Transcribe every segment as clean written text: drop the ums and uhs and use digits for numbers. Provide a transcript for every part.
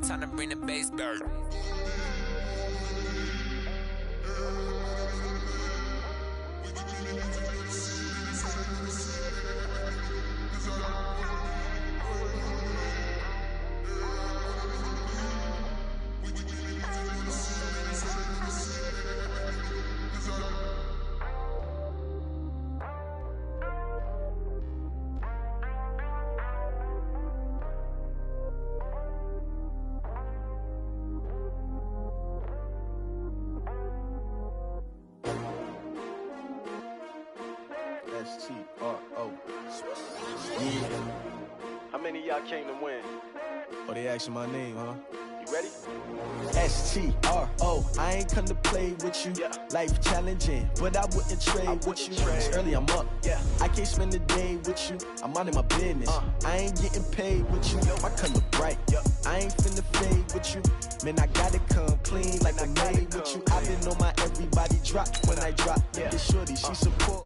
Time to bring the bass back. S-T-R-O. Yeah. How many of y'all came to win? Oh, they asking my name, huh? You ready? S-T-R-O. I ain't come to play with you. Yeah. Life challenging, but I wouldn't trade with you. It's early, I'm up. Yeah. I can't spend the day with you. I'm minding my business. I ain't getting paid with you. My color bright. I ain't finna fade with you. Man, I gotta come clean like I made with you. I've been on my everybody drop when I drop. Yeah. This shorty, she support.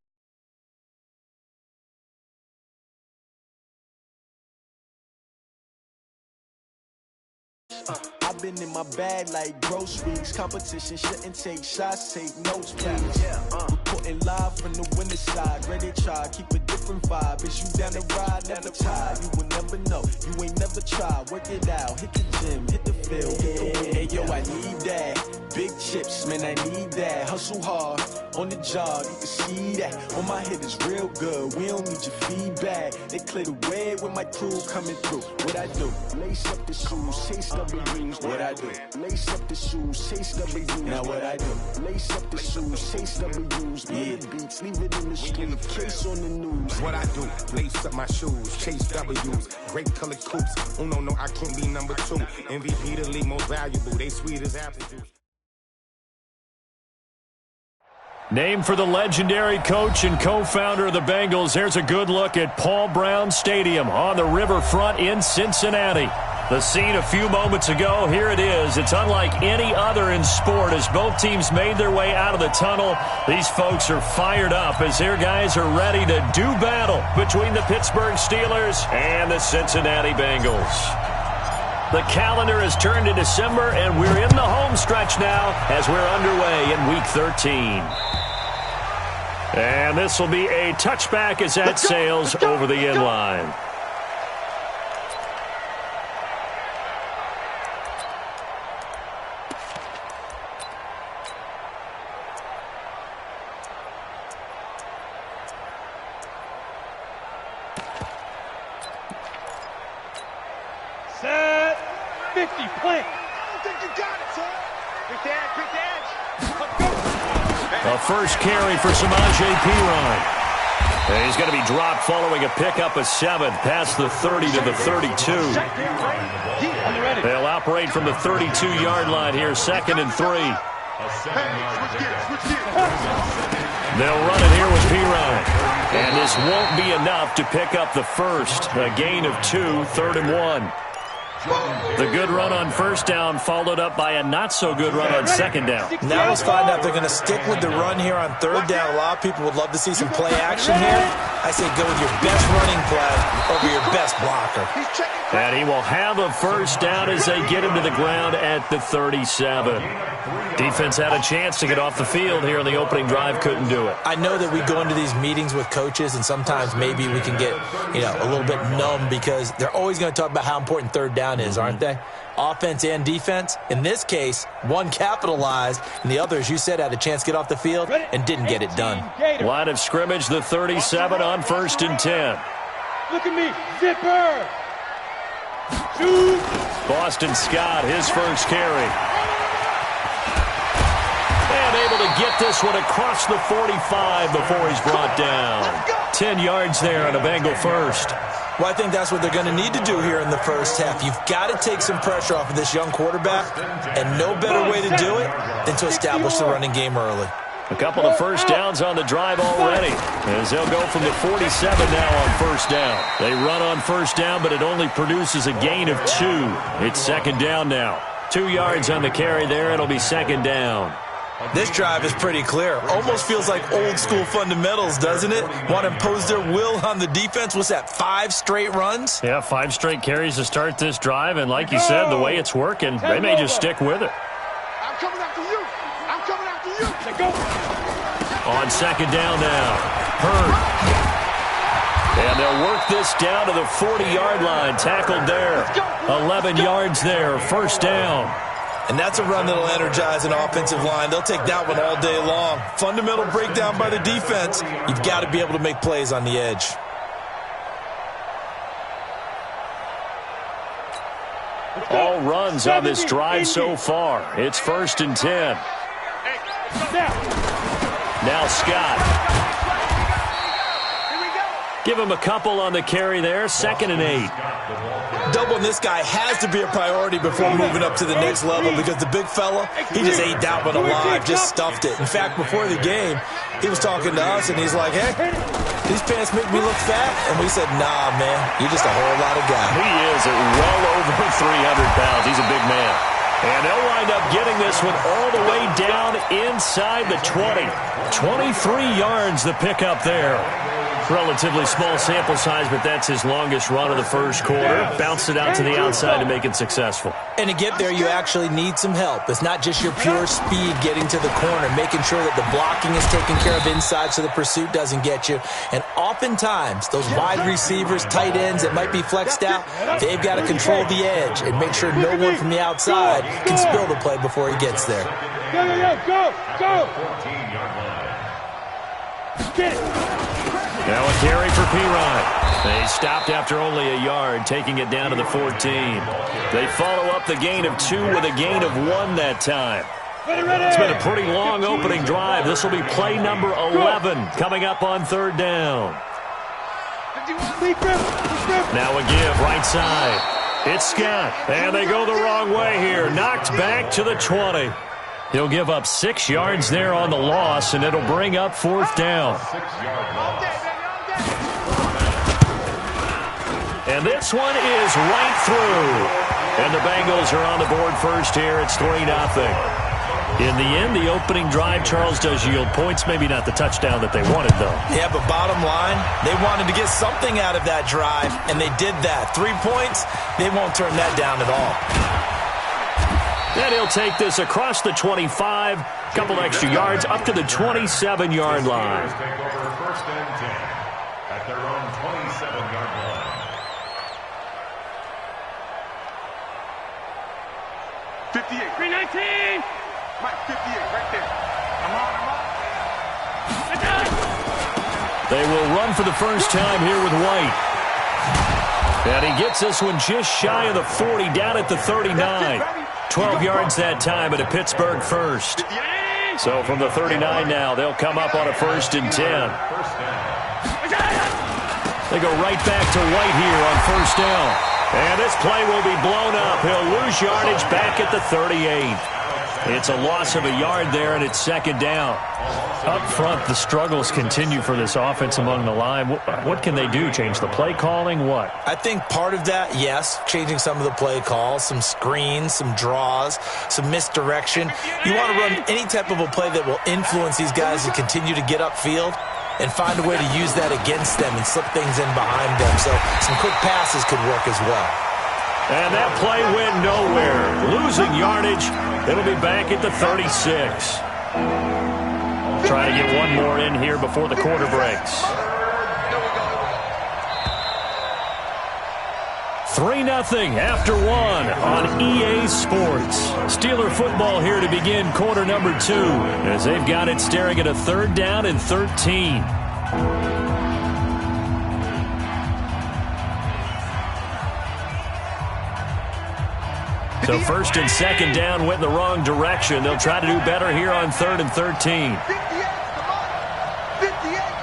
I've been in my bag like groceries. Competition shouldn't take shots, take notes, please. Reporting live from the winter side. Ready to try, keep a different vibe. Is you down the ride, never tired. You will never know, you ain't never tried. Work it out, hit the gym, hit the field, hit the win. Hey yo, I need that. Big chips, man, I need that. Hustle hard, on the job, you can see that. On my head is real good, we don't need your feedback. They clear the way with my crew coming through. What I do? Lace up the shoes, chase W's. What I do? Lace up the shoes, chase W's. Now what I do? Lace up the shoes, chase W's. Yeah, beats, leave it in the street, case on the news. What I do? Lace up my shoes, chase W's. Great colored coops. Oh no, I can't be number 2. MVP the league, most valuable. They sweet as apple juice. Named for the legendary coach and co-founder of the Bengals, here's a good look at Paul Brown Stadium on the riverfront in Cincinnati. The scene a few moments ago, here it is. It's unlike any other in sport as both teams made their way out of the tunnel. These folks are fired up as their guys are ready to do battle between the Pittsburgh Steelers and the Cincinnati Bengals. The calendar has turned to December, and we're in the home stretch now as we're underway in Week 13. And this will be a touchback as that sails over the end line. Set 50, plant. I think you got it, son. Quick dash. Let's go. A first carry for Samaje Perine. And he's going to be dropped following a pickup of 7 past the 30 to the 32. They'll operate from the 32-yard line here, 2nd and 3. They'll run it here with Perine. And this won't be enough to pick up the first. A gain of 2, 3rd and 1. The good run on first down followed up by a not-so-good run on second down. Now let's find out if they're going to stick with the run here on third down. A lot of people would love to see some play action here. I say go with your best running play over your best blocker. And he will have a first down as they get him to the ground at the 37. Defense had a chance to get off the field here in the opening drive, couldn't do it. I know that we go into these meetings with coaches, and sometimes maybe we can get, a little bit numb because they're always going to talk about how important third down is, aren't they? Offense and defense. In this case, one capitalized, and the other, as you said, had a chance to get off the field and didn't get it done. Line of scrimmage, the 37 on 1st and 10. Look at me, zipper. Shoot. Boston Scott, his first carry. And able to get this one across the 45 before he's brought down. 10 yards there on a Bengal first. Well, I think that's what they're going to need to do here in the first half. You've got to take some pressure off of this young quarterback, and no better way to do it than to establish the running game early. A couple of first downs on the drive already, as they'll go from the 47 now on first down. They run on first down, but it only produces a gain of 2. It's second down now. 2 yards on the carry there. It'll be second down. This drive is pretty clear. Almost feels like old school fundamentals, doesn't it? Want to impose their will on the defense. What's that, 5 straight runs? Yeah, 5 straight carries to start this drive. And like you said, the way it's working, they may just stick with it. I'm coming after you. I'm coming after you. Let's go. On second down now. Hurd. And they'll work this down to the 40-yard line. Tackled there. 11 yards there. First down. And that's a run that'll energize an offensive line. They'll take that one all day long. Fundamental breakdown by the defense. You've got to be able to make plays on the edge. All runs on this drive so far. It's 1st and 10. Now Scott. Give him a couple on the carry there. 2nd and 8. Doubling this guy has to be a priority before moving up to the next level because the big fella, he just ate that one alive, just stuffed it. In fact, before the game, he was talking to us, and he's like, hey, these pants make me look fat. And we said, nah, man, you're just a whole lot of guy. He is at well over 300 pounds. He's a big man. And they'll wind up getting this one all the way down inside the 20. 23 yards the pickup there. Relatively small sample size, but that's his longest run of the first quarter. Bounced it out to the outside to make it successful. And to get there, you actually need some help. It's not just your pure speed getting to the corner, making sure that the blocking is taken care of inside so the pursuit doesn't get you. And oftentimes, those wide receivers, tight ends that might be flexed out, they've got to control the edge and make sure no one from the outside can spill the play before he gets there. Go! Get it! Now a carry for Pirine. They stopped after only a yard, taking it down to the 14. They follow up the gain of 2 with a gain of 1 that time. It's been a pretty long opening drive. This will be play number 11 coming up on 3rd down. Now a give right side. It's Scott, and they go the wrong way here. Knocked back to the 20. He'll give up 6 yards there on the loss, and it'll bring up 4th down. And this one is right through. And the Bengals are on the board first here. It's 3-0. In the end, the opening drive, Charles, does yield points. Maybe not the touchdown that they wanted, though. Yeah, but bottom line, they wanted to get something out of that drive, and they did that. 3 points, they won't turn that down at all. And he'll take this across the 25, couple extra yards, up to the 27-yard line. First and 10 at their own 27-yard line. Mike, 58, right there. I'm on. They will run for the first time here with White. And he gets this one just shy of the 40, down at the 39. 12 yards that time at a Pittsburgh first. So from the 39 now, they'll come up on a 1st and 10. They go right back to White here on 1st down. And this play will be blown up. He'll lose yardage back at the 38. It's a loss of a yard there, and it's 2nd down. Up front, the struggles continue for this offense among the line. What can they do? Change the play calling? What? I think part of that, yes, changing some of the play calls, some screens, some draws, some misdirection. You want to run any type of a play that will influence these guys to continue to get upfield and find a way to use that against them and slip things in behind them. So some quick passes could work as well. And that play went nowhere. Losing yardage. It'll be back at the 36. Trying to get one more in here before the quarter breaks. 3-0 after 1 on EA Sports. Steeler football here to begin quarter number 2 as they've got it staring at a 3rd down and 13. So 1st and 2nd down went in the wrong direction. They'll try to do better here on 3rd and 13. 58,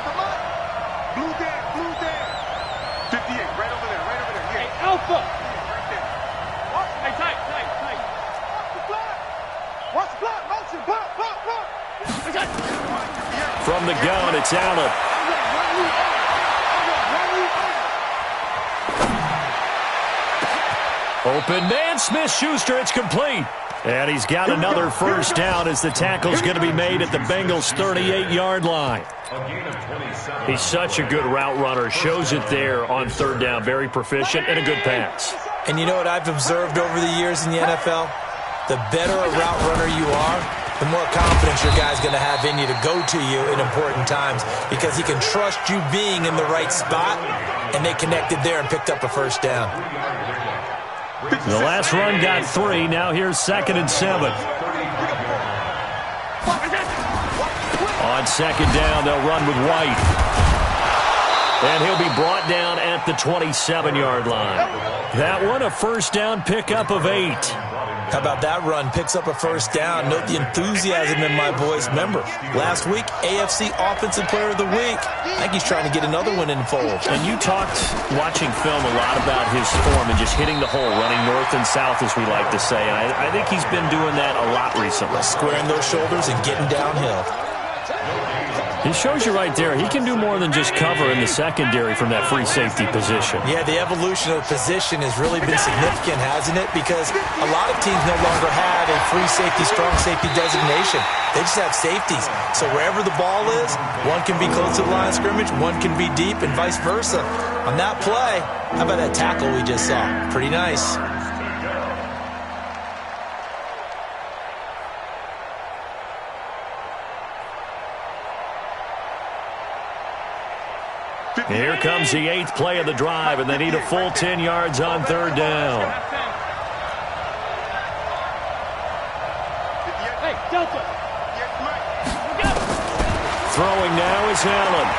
come on. Blue there. 58, right over there. Yeah. Hey, Alpha! Right there. Hey, tight. Watch the block. Motion. Block. From the gun, it's Allen. Open man, Smith-Schuster, it's complete. And he's got another first down as the tackle's going to be made at the Bengals' 38-yard line. He's such a good route runner. Shows it there on third down. Very proficient and a good pass. And you know what I've observed over the years in the NFL? The better a route runner you are, the more confidence your guy's going to have in you to go to you in important times because he can trust you being in the right spot, and they connected there and picked up a first down. The last run got 3. Now here's 2nd and 7. On 2nd down, they'll run with White. And he'll be brought down at the 27-yard line. That one, a first down pickup of 8. How about that run? Picks up a first down. Note the enthusiasm in my voice. Remember, last week, AFC Offensive Player of the Week. I think he's trying to get another one in the fold. And you talked, watching film, a lot about his form and just hitting the hole, running north and south, as we like to say. And I think he's been doing that a lot recently. Squaring those shoulders and getting downhill. He shows you right there, he can do more than just cover in the secondary from that free safety position. Yeah, the evolution of the position has really been significant, hasn't it? Because a lot of teams no longer have a free safety, strong safety designation. They just have safeties. So wherever the ball is, one can be close to the line of scrimmage, one can be deep, and vice versa. On that play, how about that tackle we just saw? Pretty nice. Here comes the 8th play of the drive, and they need a full 10 yards on third down. Hey, Delta. Throwing now is Allen.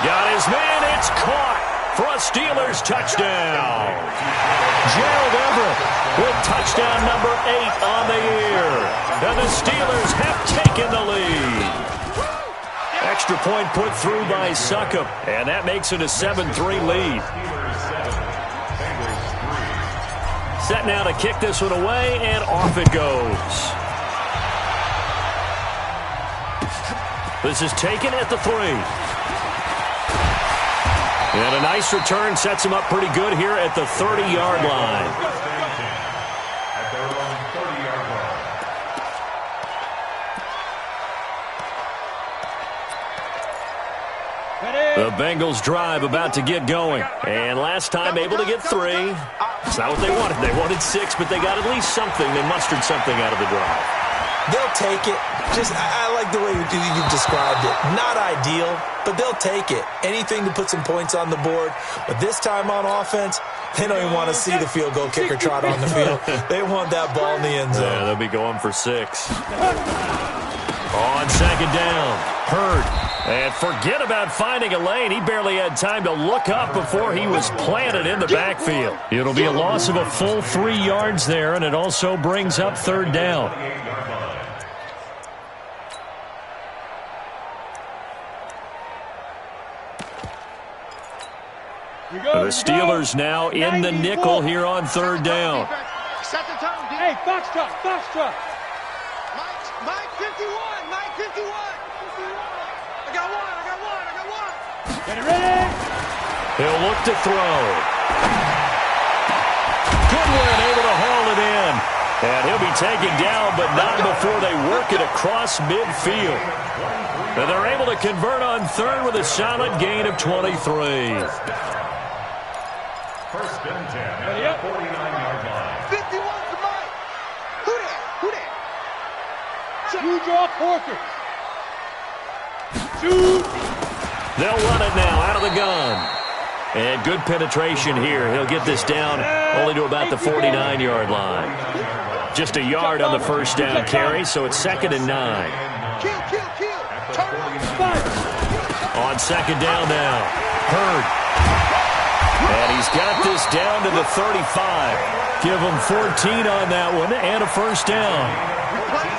Got his man, it's caught for a Steelers touchdown. Gerald Everett with touchdown number 8 on the year. And the Steelers have taken the lead. Extra point put through by Succop, and that makes it a 7-3 lead. Set now to kick this one away, and off it goes. This is taken at the 3. And a nice return sets him up pretty good here at the 30-yard line. The Bengals drive about to get going. And last time able to get 3. It's not what they wanted. They wanted 6, but they got at least something. They mustered something out of the drive. They'll take it. I like the way you've described it. Not ideal, but they'll take it. Anything to put some points on the board. But this time on offense, they don't even want to see the field goal kicker trot on the field. They want that ball in the end zone. Yeah, they'll be going for 6. On 2nd down, Hurd. And forget about finding a lane. He barely had time to look up before he was planted in the backfield. It'll be a loss of a full 3 yards there, and it also brings up third down. The Steelers now in the nickel here on third down. Hey, Foxtrot, Foxtrot. Mike 51, Mike 51. I got one. Get it ready. He'll look to throw. Goodwin able to haul it in. And he'll be taken down, but not before they work it across midfield. And they're able to convert on third with a solid gain of 23. First and 10 at the 49-yard line. 51 to Mike. Who that? You draw Porter. Shoot. They'll run it now out of the gun. And good penetration here. He'll get this down only to about the 49-yard line. Just a yard on the first down carry, so it's 2nd and 9. Kill. Turn On 2nd down now, Hurd. And he's got this down to the 35. Give him 14 on that one and a first down.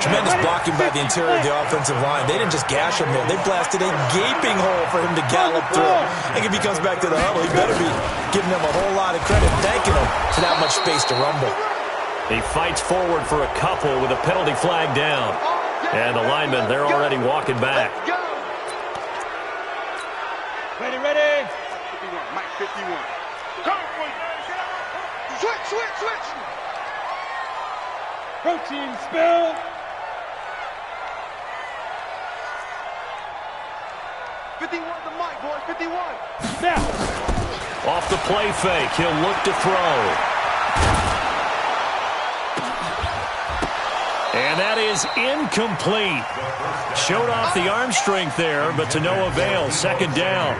Tremendous blocking by the interior of the offensive line. They didn't just gash him there. They blasted a gaping hole for him to gallop through. I think if he comes back to the huddle, he better be giving them a whole lot of credit, thanking them for that much space to rumble. He fights forward for a couple with a penalty flag down. And the linemen, they're already walking back. Ready. 51, Mike 51. Switch. Protein spill. 51 the mic, boys. 51. Now. Off the play fake, he'll look to throw. And that is incomplete. Showed off the arm strength there, but to no avail. Second down.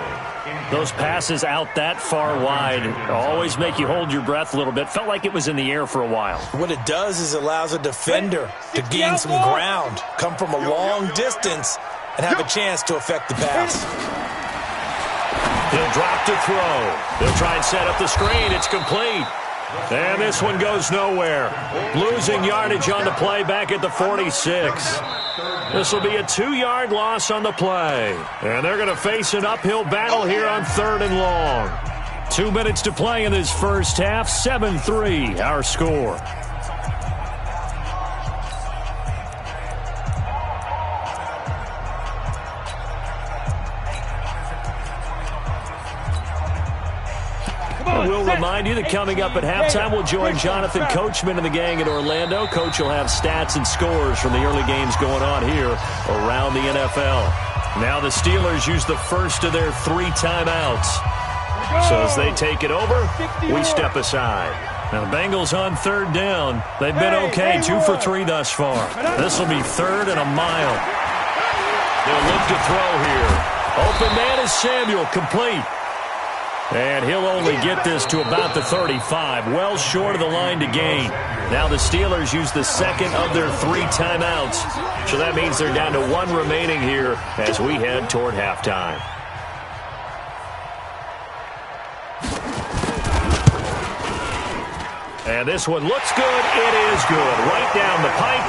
Those passes out that far wide always make you hold your breath a little bit. Felt like it was in the air for a while. What it does is allows a defender to gain some ground, come from a long distance, and have a chance to affect the pass. He'll drop to throw. They'll try and set up the screen. It's complete. And this one goes nowhere. Losing yardage on the play back at the 46. This will be a 2-yard loss on the play. And they're going to face an uphill battle here on 3rd and long. 2 minutes to play in this first half. 7-3 our score. We'll remind you that coming up at halftime, we'll join Jonathan Coachman and the gang in Orlando. Coach will have stats and scores from the early games going on here around the NFL. Now the Steelers use the first of their 3 timeouts. So as they take it over, we step aside. Now the Bengals on 3rd down. They've been okay, 2 for 3 thus far. This will be 3rd and a mile. They'll look to throw here. Open man is Samuel, complete. And he'll only get this to about the 35, well short of the line to gain. Now the Steelers use the second of their 3 timeouts. So that means they're down to 1 remaining here as we head toward halftime. And this one looks good. It is good. Right down the pipe.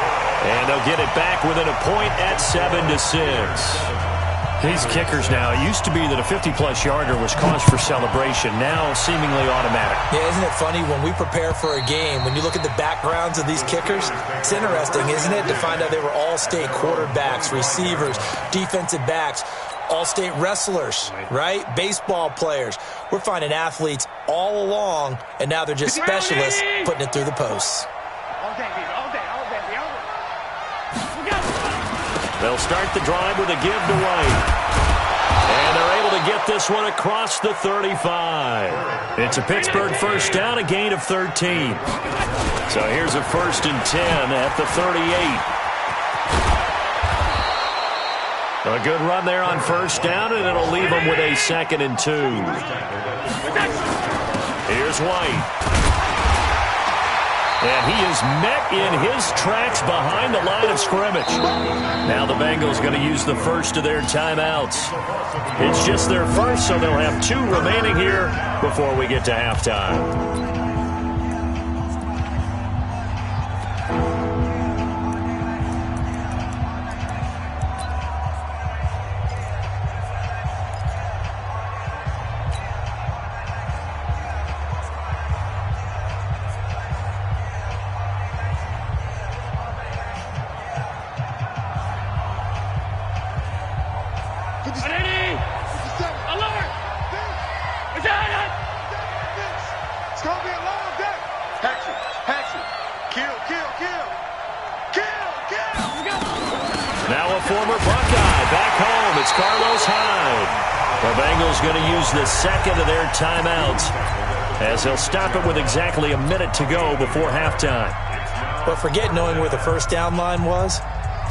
And they'll get it back within a point at 7-6. These kickers now, it used to be that a 50-plus yarder was cause for celebration, now seemingly automatic. Yeah, isn't it funny when we prepare for a game, when you look at the backgrounds of these kickers, it's interesting, isn't it, to find out they were all-state quarterbacks, receivers, defensive backs, all-state wrestlers, right? Baseball players. We're finding athletes all along, and now they're just specialists putting it through the posts. All day, baby. All day. They'll start the drive with a give to White. And they're able to get this one across the 35. It's a Pittsburgh first down, a gain of 13. So here's a 1st and 10 at the 38. A good run there on 1st down, and it'll leave them with a 2nd and 2. Here's White. And he is met in his tracks behind the line of scrimmage. Now the Bengals going to use the first of their timeouts. It's just their first, so they'll have 2 remaining here before we get to halftime. Going to use the second of their timeouts as they'll stop it with exactly a minute to go before halftime. But forget knowing where the first down line was.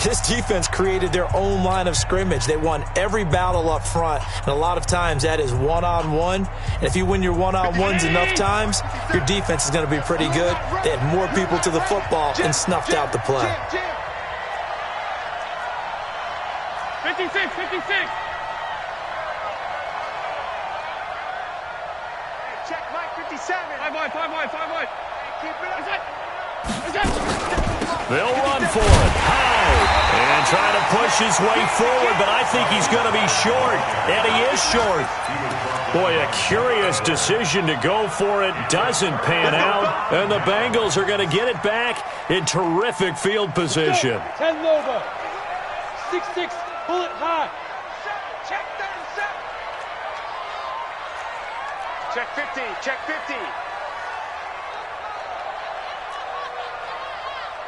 This defense created their own line of scrimmage. They won every battle up front, and a lot of times that is one-on-one. And if you win your one-on-ones enough times, your defense is going to be pretty good. They had more people to the football and snuffed out the play. 56. Check Mike 57. 5 wide. Keep it up. They'll run for it. High. And try to push his way forward, but I think he's going to be short. And he is short. Boy, a curious decision to go for it. Doesn't pan out. And the Bengals are going to get it back in terrific field position. 10 Nova. 6-6. Pull it high. Check 37. Check 50. Check 50.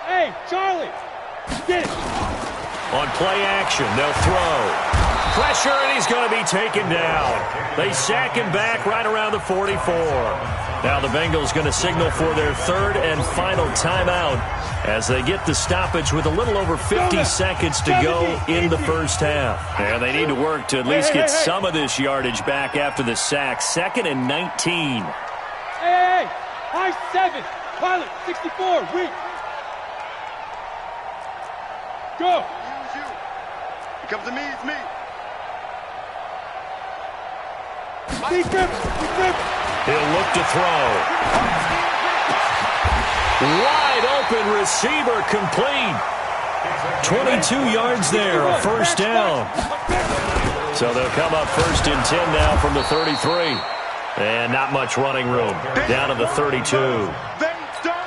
Hey, Hey, Charlie! Get it! On play action, they'll throw. Pressure, and he's going to be taken down. They sack him back right around the 44. Now the Bengals going to signal for their third and final timeout as they get the stoppage with a little over 50 seconds to go in the first half. And they need to work to at least get some of this yardage back after the sack. 2nd and 19. Hey! High 7! Pilot, 64, weak! Go! It comes to me, it's me. Deep grip! Deep grip! He'll look to throw. Wide open receiver complete. 22 yards there, a first down. So they'll come up 1st and 10 now from the 33. And not much running room. Down to the 32.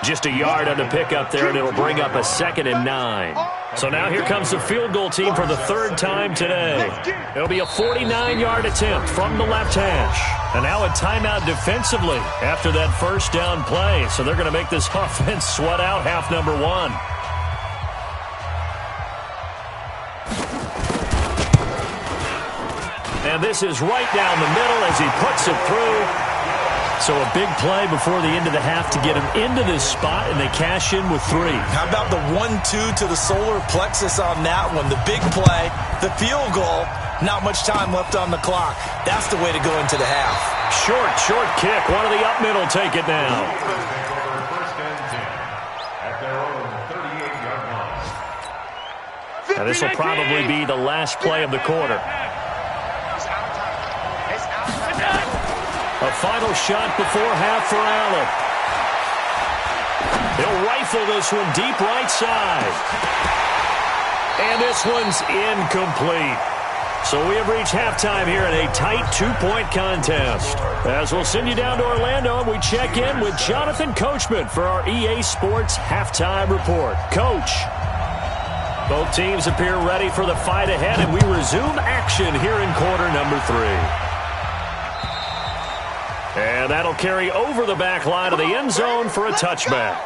Just a yard on the pickup there, and it'll bring up a 2nd and 9. So now here comes the field goal team for the 3rd time today. It'll be a 49-yard attempt from the left hash. And now a timeout defensively after that first down play. So they're going to make this offense sweat out half number 1. And this is right down the middle as he puts it through. So a big play before the end of the half to get him into this spot, and they cash in with 3. How about the 1-2 to the solar plexus on that one? The big play, the field goal, not much time left on the clock. That's the way to go into the half. Short kick. One of the up middle take it now. Now this will probably be the last play of the quarter. A final shot before half for Allen. He'll rifle this one deep right side. And this one's incomplete. So we have reached halftime here in a tight 2-point contest. As we'll send you down to Orlando, and we check in with Jonathan Coachman for our EA Sports Halftime Report. Coach, both teams appear ready for the fight ahead, and we resume action here in quarter number 3. And that'll carry over the back line of the end zone for a touchback.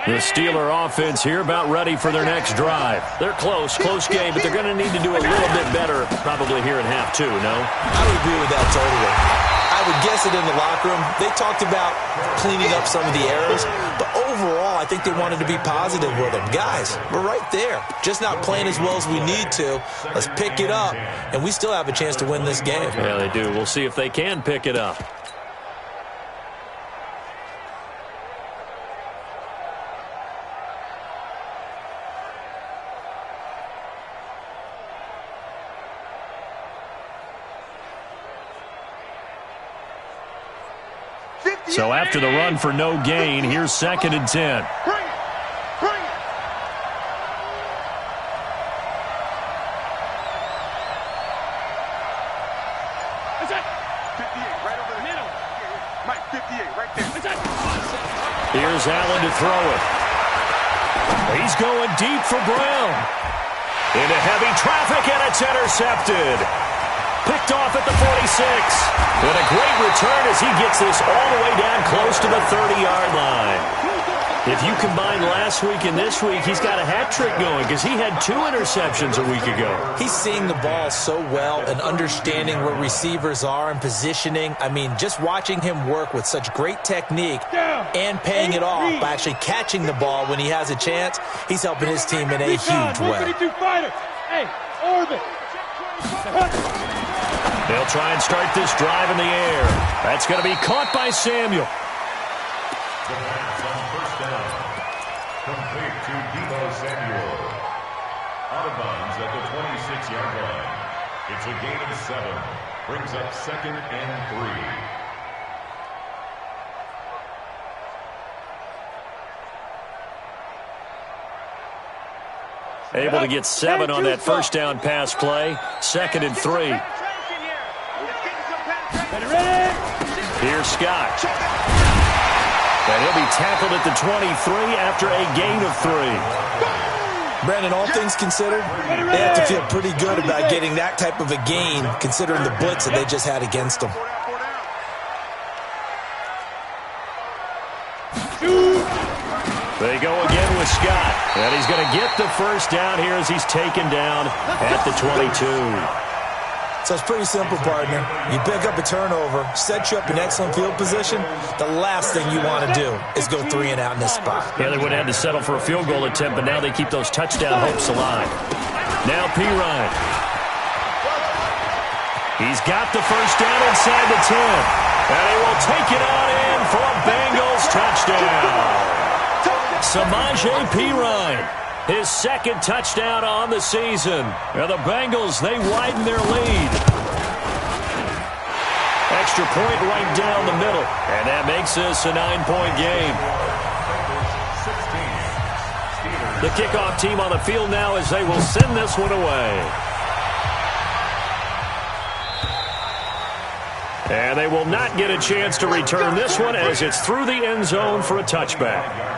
The Steeler offense here about ready for their next drive. They're close game, but they're going to need to do a little bit better probably here in half 2, no? I would agree with that totally. I would guess it in the locker room. They talked about cleaning up some of the errors, but overall, I think they wanted to be positive with them. Guys, we're right there. Just not playing as well as we need to. Let's pick it up, and we still have a chance to win this game. Yeah, they do. We'll see if they can pick it up. So after the run for no gain, here's 2nd and 10. Bring it. That's it. 58, right over the middle. Mike, 58, right there. That's it. Here's Allen to throw it. He's going deep for Brown. Into heavy traffic, and it's intercepted. Picked off at the 46. And a great return as he gets this all the way down close to the 30-yard line. If you combine last week and this week, he's got a hat trick going because he had 2 interceptions a week ago. He's seeing the ball so well and understanding where receivers are and positioning. I mean, just watching him work with such great technique and paying it off by actually catching the ball when he has a chance, he's helping his team in a huge way. Hey, orbit. They'll try and start this drive in the air. That's going to be caught by Samuel. The pass on first down. Complete to Deebo Samuel. Out of bounds at the 26-yard line. It's a gain of 7. Brings up 2nd and 3. Able to get 7 on that first down pass play. 2nd and 3. Here's Scott. And he'll be tackled at the 23 after a gain of 3. Brandon, all things considered, they have to feel pretty good about getting that type of a gain considering the blitz that they just had against them. They go again with Scott, and he's going to get the first down here as he's taken down at the 22. So it's pretty simple, partner. You pick up a turnover, set you up in excellent field position. The last thing you want to do is go 3 and out in this spot. Yeah, they would have had to settle for a field goal attempt, but now they keep those touchdown hopes alive. Now P. Ryan. He's got the first down inside the 10. And he will take it on in for a Bengals touchdown. Samaje P. Ryan, his second touchdown on the season. And the Bengals, they widen their lead. Extra point right down the middle. And that makes this a 9-point game. The kickoff team on the field now as they will send this one away. And they will not get a chance to return this one as it's through the end zone for a touchback.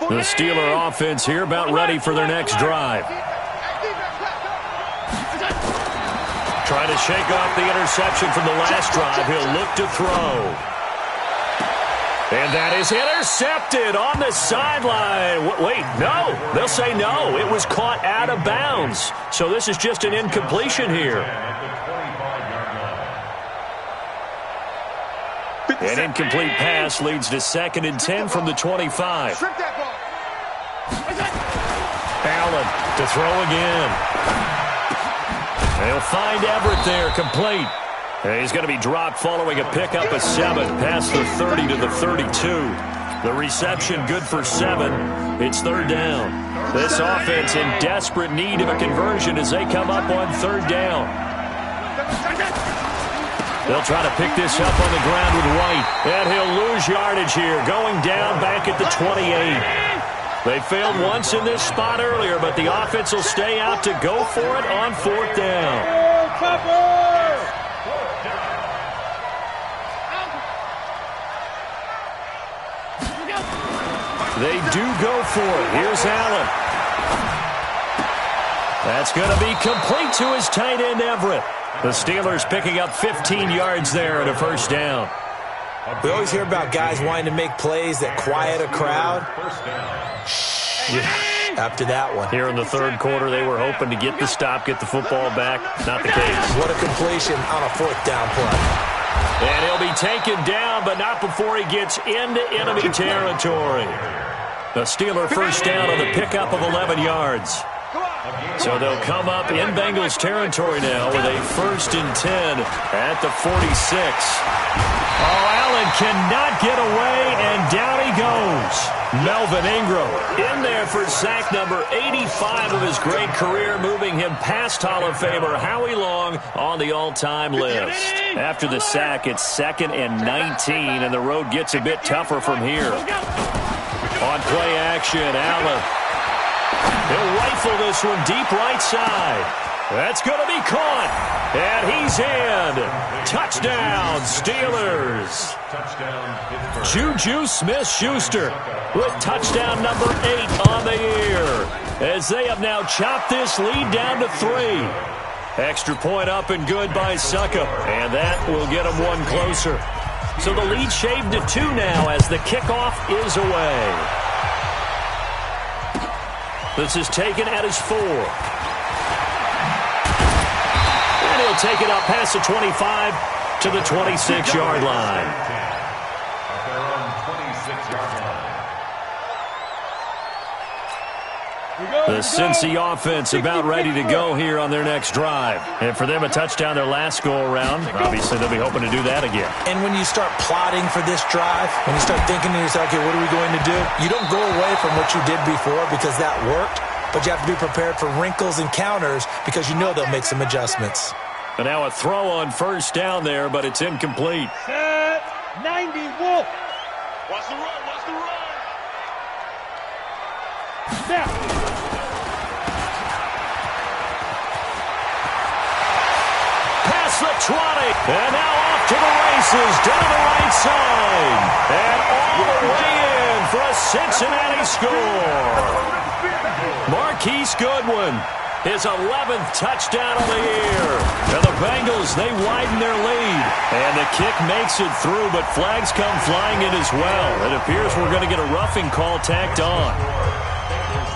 The Steeler offense here about ready for their next drive. Trying to shake off the interception from the last drive. He'll look to throw. And that is intercepted on the sideline. Wait, no. They'll say no. It was caught out of bounds. So this is just an incompletion here. An incomplete pass leads to 2nd and 10 from the 25. Allen to throw again. They'll find Everett there, complete. And he's going to be dropped following a pickup of 7, past the 30 to the 32. The reception good for 7. It's 3rd down. This offense in desperate need of a conversion as they come up on 3rd down. They'll try to pick this up on the ground with White. And he'll lose yardage here, going down back at the 28. They failed once in this spot earlier, but the offense will stay out to go for it on 4th down. They do go for it. Here's Allen. That's going to be complete to his tight end, Everett. The Steelers picking up 15 yards there at a 1st down. We always hear about guys wanting to make plays that quiet a crowd. After that one. Here in the 3rd quarter, they were hoping to get the stop, get the football back. Not the case. What a completion on a 4th down play. And he'll be taken down, but not before he gets into enemy territory. The Steeler 1st down on the pickup of 11 yards. So they'll come up in Bengals territory now with a 1st and 10 at the 46. Oh, Allen cannot get away, and down he goes. Melvin Ingram in there for sack number 85 of his great career, moving him past Hall of Famer Howie Long on the all-time list. After the sack, it's 2nd and 19, and the road gets a bit tougher from here. On play action, Allen. He'll rifle this one deep right side. That's going to be caught. And he's in. Touchdown, Steelers. Juju Smith-Schuster with touchdown number 8 on the year. As they have now chopped this lead down to 3. Extra point up and good by Suckup. And that will get them one closer. So the lead shaved to 2 now as the kickoff is away. This is taken at his 4. And he'll take it up past the 25 to the 26-yard line. The Cincy offense about ready to go here on their next drive. And for them, a touchdown their last go-around. Obviously, they'll be hoping to do that again. And when you start plotting for this drive, when you start thinking to yourself, okay, what are we going to do? You don't go away from what you did before because that worked, but you have to be prepared for wrinkles and counters because you know they'll make some adjustments. And now a throw on 1st down there, but it's incomplete. Set 90, Wolf. Watch the run, watch the run. Snap. And now off to the races, down the right side. And all the way in for a Cincinnati score. Marquise Goodwin, his 11th touchdown of the year. And the Bengals, they widen their lead. And the kick makes it through, but flags come flying in as well. It appears we're going to get a roughing call tacked on.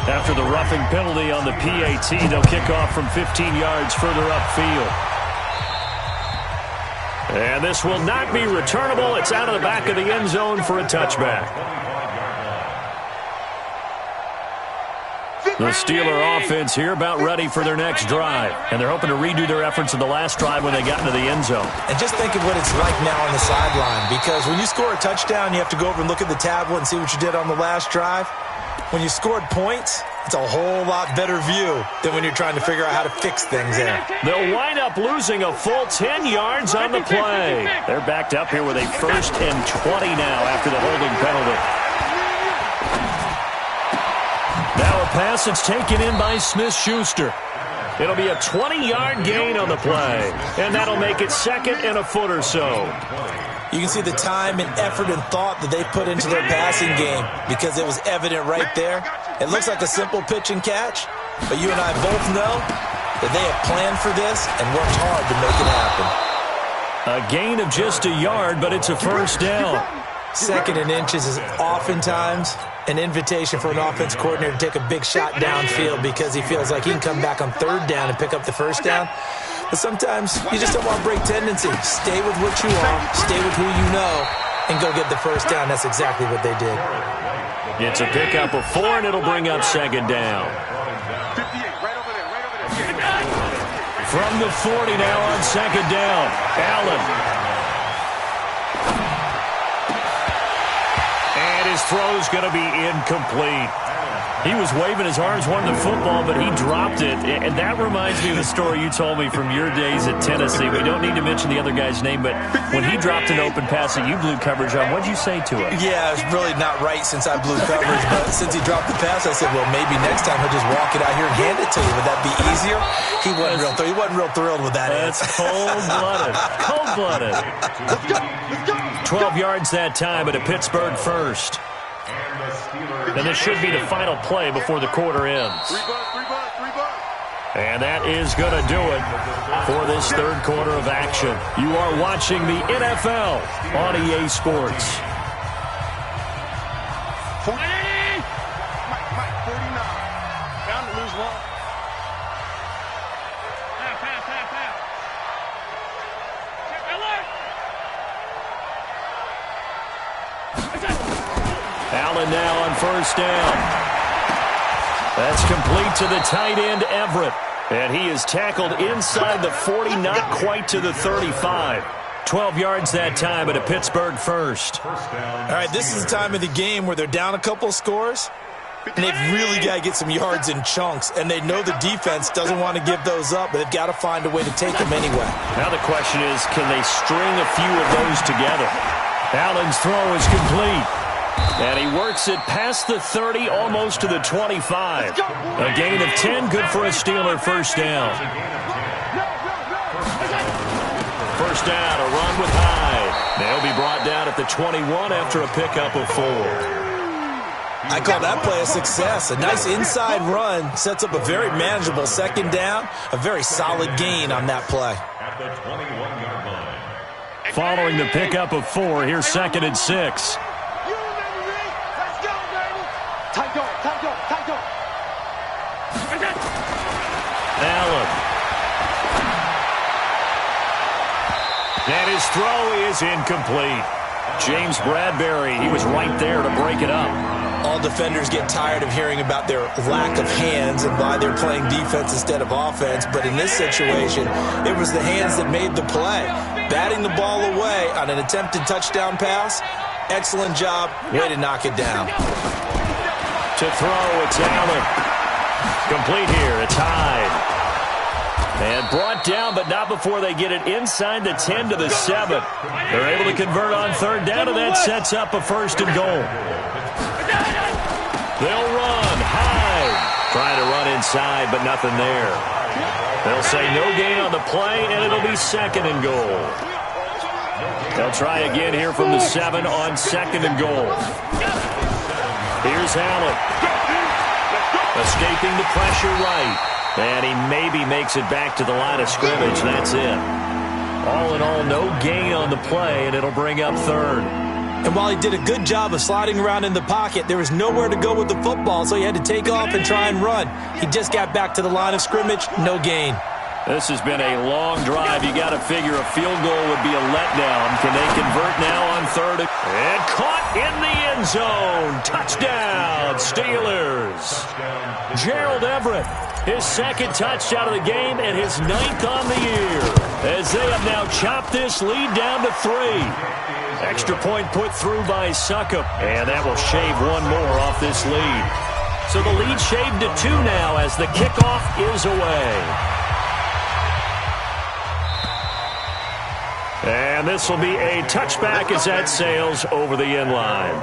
After the roughing penalty on the PAT, they'll kick off from 15 yards further upfield. And this will not be returnable. It's out of the back of the end zone for a touchback. The Steeler offense here about ready for their next drive. And they're hoping to redo their efforts in the last drive when they got into the end zone. And just think of what it's like now on the sideline. Because when you score a touchdown, you have to go over and look at the tablet and see what you did on the last drive. When you scored points, it's a whole lot better view than when you're trying to figure out how to fix things there. They'll wind up losing a full 10 yards on the play. They're backed up here with a 1st and 20 now after the holding penalty. Now a pass that's taken in by Smith-Schuster. It'll be a 20-yard gain on the play, and that'll make it 2nd and a foot or so. You can see the time and effort and thought that they put into their passing game because it was evident right there. It looks like a simple pitch and catch, but you and I both know that they have planned for this and worked hard to make it happen. A gain of just a yard, but it's a 1st down. 2nd and inches is oftentimes an invitation for an offense coordinator to take a big shot downfield because he feels like he can come back on 3rd down and pick up the 1st down. But sometimes you just don't want to break tendency. Stay with what you are, stay with who you know, and go get the 1st down. That's exactly what they did. It's a pickup of 4, and it'll bring up 2nd down. 58, right over there. From the 40 now on 2nd down, Allen. And his throw's going to be incomplete. He was waving his arms, wanting the football, but he dropped it. And that reminds me of the story you told me from your days at Tennessee. We don't need to mention the other guy's name, but when he dropped an open pass that you blew coverage on, what did you say to him? Yeah, it's really not right since I blew coverage, but since he dropped the pass, I said, well, maybe next time he'll just walk it out here and hand it to you. Would that be easier? He wasn't real thrilled with that. That's cold-blooded. Cold-blooded. 12 yards that time, but a Pittsburgh 1st. And this should be the final play before the quarter ends. And that is going to do it for this 3rd quarter of action. You are watching the NFL on EA Sports. Mike, 49. Bound to lose one. Allen now on 1st down. That's complete to the tight end, Everett. And he is tackled inside the 40, not quite to the 35. 12 yards that time, but a Pittsburgh 1st. All right, this is the time of the game where they're down a couple of scores, and they've really got to get some yards in chunks. And they know the defense doesn't want to give those up, but they've got to find a way to take them anyway. Now the question is, can they string a few of those together? Allen's throw is complete. And he works it past the 30, almost to the 25. A gain of 10, good for a Steeler 1st down. 1st down, a run with Hyde. They'll be brought down at the 21 after a pickup of 4. I call that play a success. A nice inside run sets up a very manageable 2nd down, a very solid gain on that play. At the 21-yard line. Following the pickup of 4, here's 2nd and 6. Allen. And his throw is incomplete. James Bradbury, he was right there to break it up. All defenders get tired of hearing about their lack of hands and why they're playing defense instead of offense. But in this situation, it was the hands that made the play. Batting the ball away on an attempted touchdown pass, excellent job. Way to knock it down. To throw, it's Allen. Complete here, it's Hyde. And brought down, but not before they get it inside the 10 to the 7. They're able to convert on 3rd down, and that sets up a 1st and goal. They'll run. Hyde trying to run inside, but nothing there. They'll say no gain on the play, and it'll be 2nd and goal. They'll try again here from the 7 on 2nd and goal. Here's Allen. Escaping the pressure right. And he maybe makes it back to the line of scrimmage. That's it. All in all, no gain on the play, and it'll bring up 3rd. And while he did a good job of sliding around in the pocket, there was nowhere to go with the football, so he had to take off and try and run. He just got back to the line of scrimmage, no gain. This has been a long drive. You got to figure a field goal would be a letdown. Can they convert now on 3rd? And caught in the end zone. Touchdown, Steelers. Gerald Everett, his 2nd touchdown of the game and his 9th on the year, as they have now chopped this lead down to 3. Extra point put through by Succop, and that will shave one more off this lead. So the lead shaved to 2 now as the kickoff is away. And this will be a touchback as that sails over the end line.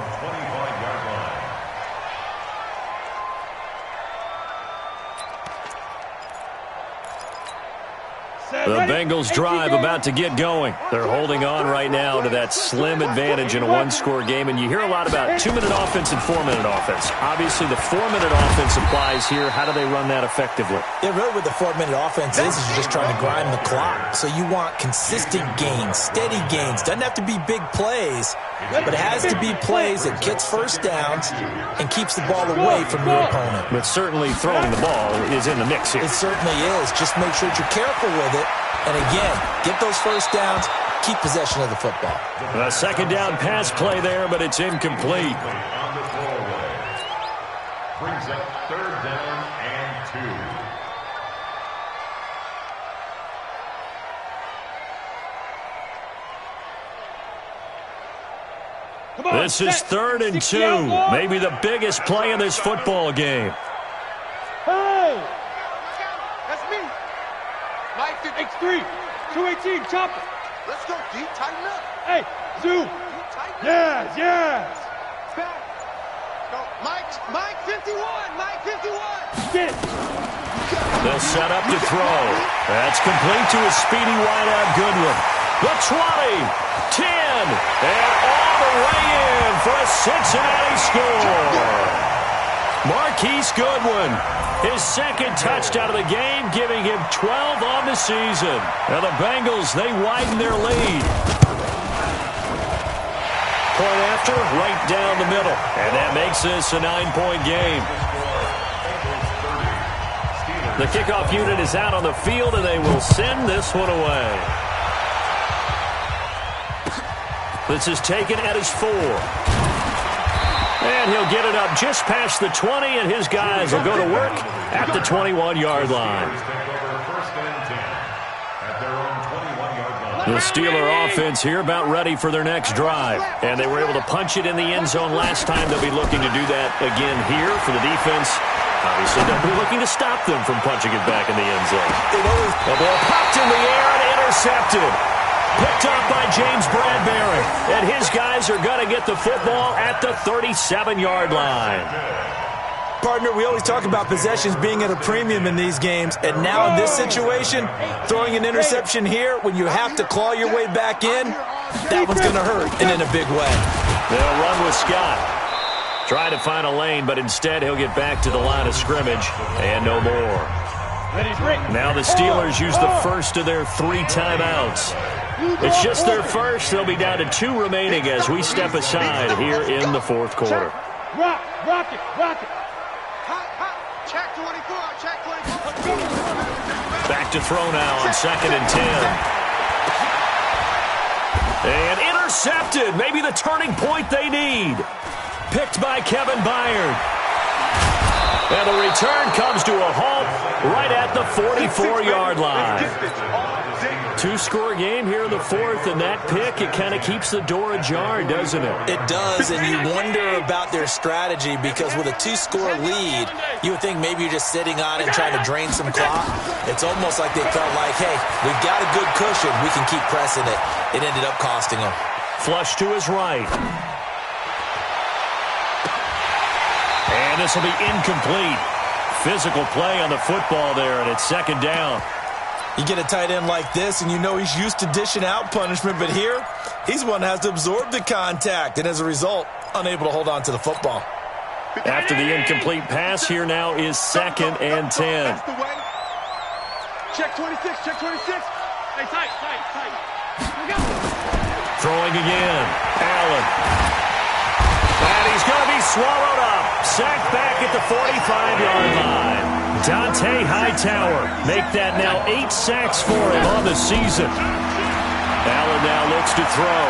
The Bengals drive about to get going. They're holding on right now to that slim advantage in a one-score game. And you hear a lot about 2-minute offense and 4-minute offense. Obviously, the 4-minute offense applies here. How do they run that effectively? Yeah, really what the 4-minute offense is you're just trying to grind the clock. So you want consistent gains, steady gains. Doesn't have to be big plays, but it has to be plays that gets first downs and keeps the ball away from your opponent. But certainly throwing the ball is in the mix here. It certainly is. Just make sure that you're careful with it. And again, get those first downs, keep possession of the football. A 2nd down pass play there, but it's incomplete. Brings up 3rd down and 2. This is 3rd and 2. Maybe the biggest play in this football game. Hey! That's me. X3, 218, chop it. Let's go, D. Tighten up. Hey, Zoo. Yes, yes. Back. Go. Mike 51. Mike 51. Get it. They'll set up to throw. That's complete to a speedy wideout Goodwin. The 20, 10, and all the way in for a Cincinnati score. Marquise Goodwin, his 2nd touchdown of the game, giving him 12 on the season. Now the Bengals, they widen their lead. Point after, right down the middle. And that makes this a 9-point game. The kickoff unit is out on the field, and they will send this one away. This is taken at his 4. And he'll get it up just past the 20, and his guys will go to work at the 21-yard line. The Steeler offense here about ready for their next drive. And they were able to punch it in the end zone last time. They'll be looking to do that again here for the defense. Obviously, they'll be looking to stop them from punching it back in the end zone. The ball popped in the air and intercepted. Picked up by James Bradbury. And his guys are going to get the football at the 37-yard line. Partner, we always talk about possessions being at a premium in these games. And now in this situation, throwing an interception here when you have to claw your way back in, that one's going to hurt, and in a big way. They'll run with Scott. Try to find a lane, but instead he'll get back to the line of scrimmage and no more. Now the Steelers use the first of their 3 timeouts. It's just their first. They'll be down to 2 remaining as we step aside here in the 4th quarter. Rock it. Check 24, check 24. Back to throw now on 2nd and 10. And intercepted. Maybe the turning point they need. Picked by Kevin Byard. And the return comes to a halt right at the 44-yard line. 2-score game here in the 4th, and that pick, it kind of keeps the door ajar, doesn't it? It does, and you wonder about their strategy because with a 2-score lead, you would think maybe you're just sitting on it and trying to drain some clock. It's almost like they felt like, hey, we've got a good cushion. We can keep pressing it. It ended up costing them. Flush to his right. And this will be incomplete. Physical play on the football there, and it's 2nd down. You get a tight end like this, and you know he's used to dishing out punishment, but here, he's one that has to absorb the contact, and as a result, unable to hold on to the football. After the incomplete pass, here now is 2nd and 10. That's the way. Check 26, check 26. Hey, tight. Here we go. Throwing again. Allen. And he's going to be swallowed up. Sacked back at the 45-yard line. Dante Hightower make that now 8 sacks for him on the season. Allen now looks to throw.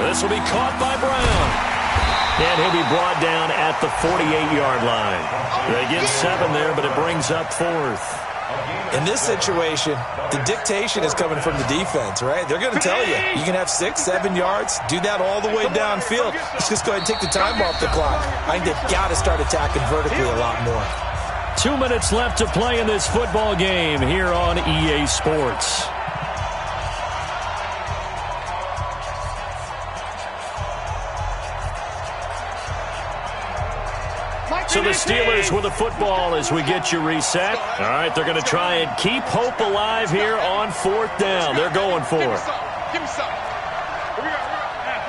This will be caught by Brown. And he'll be brought down at the 48-yard line. They get 7 there, but it brings up 4th. In this situation, the dictation is coming from the defense, right? They're going to tell you, you can have 6, 7 yards, do that all the way downfield. Let's just go ahead and take the time off the clock. I think they've got to start attacking vertically a lot more. 2 minutes left to play in this football game here on EA Sports. So the Steelers with the football as we get you reset. All right, they're going to try and keep hope alive here on 4th down. They're going for it. Give me some. Here we go. Half.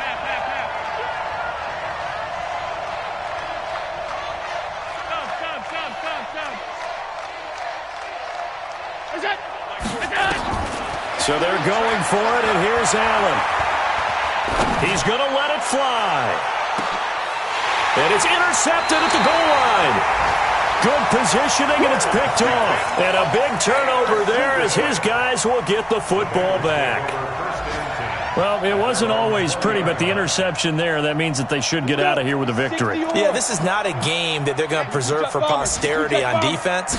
Stop. So they're going for it, and here's Allen. He's going to let it fly. And it's intercepted at the goal line. Good positioning, and it's picked off. And a big turnover there as his guys will get the football back. Well, it wasn't always pretty, but the interception there, that means that they should get out of here with a victory. Yeah, this is not a game that they're going to preserve for posterity on defense,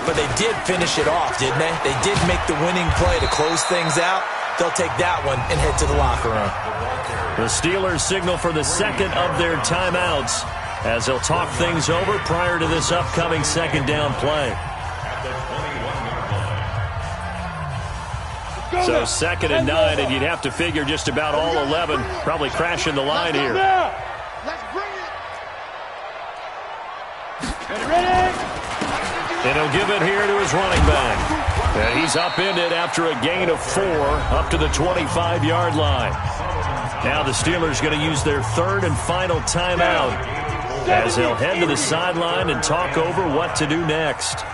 but they did finish it off, didn't they? They did make the winning play to close things out. They'll take that one and head to the locker room. The Steelers signal for the 2nd of their timeouts as they'll talk things over prior to this upcoming 2nd down play. So 2nd and 9, and you'd have to figure just about all 11 probably crashing the line here. Let's bring it. Ready? And he'll give it here to his running back. And he's upended after a gain of 4 up to the 25-yard line. Now the Steelers going to use their 3rd and final timeout as they'll head to the sideline and talk over what to do next.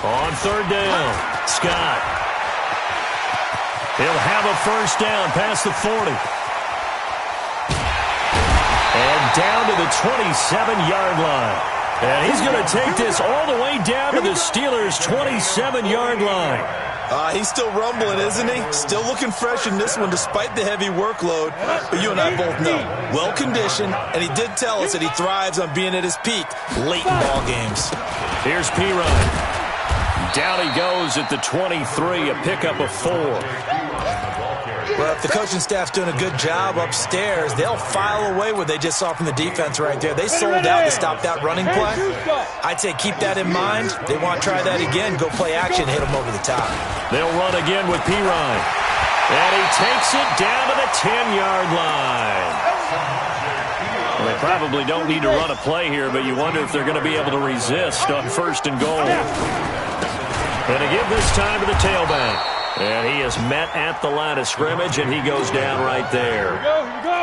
On 3rd down, Scott. He'll have a 1st down past the 40. And down to the 27-yard line. And he's going to take this all the way down to the Steelers' 27-yard line. He's still rumbling, isn't he? Still looking fresh in this one despite the heavy workload. But you and I both know, well-conditioned, and he did tell us that he thrives on being at his peak late in ball games. Here's P-Ryan. Down he goes at the 23, a pickup of 4. Well, if the coaching staff's doing a good job upstairs, they'll file away what they just saw from the defense right there. They sold out to stop that running play. I'd say keep that in mind. They want to try that again, go play action, hit them over the top. They'll run again with P-Ryan. And he takes it down to the 10-yard line. Well, they probably don't need to run a play here, but you wonder if they're going to be able to resist on 1st and goal. And to give this time to the tailback. And he is met at the line of scrimmage, and he goes down right there.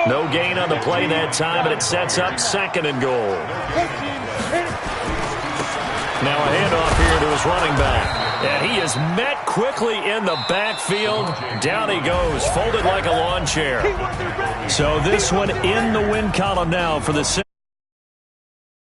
No gain on the play that time, and it sets up 2nd and goal. Now a handoff here to his running back. And he is met quickly in the backfield. Down he goes, folded like a lawn chair. So this one in the win column now for the 6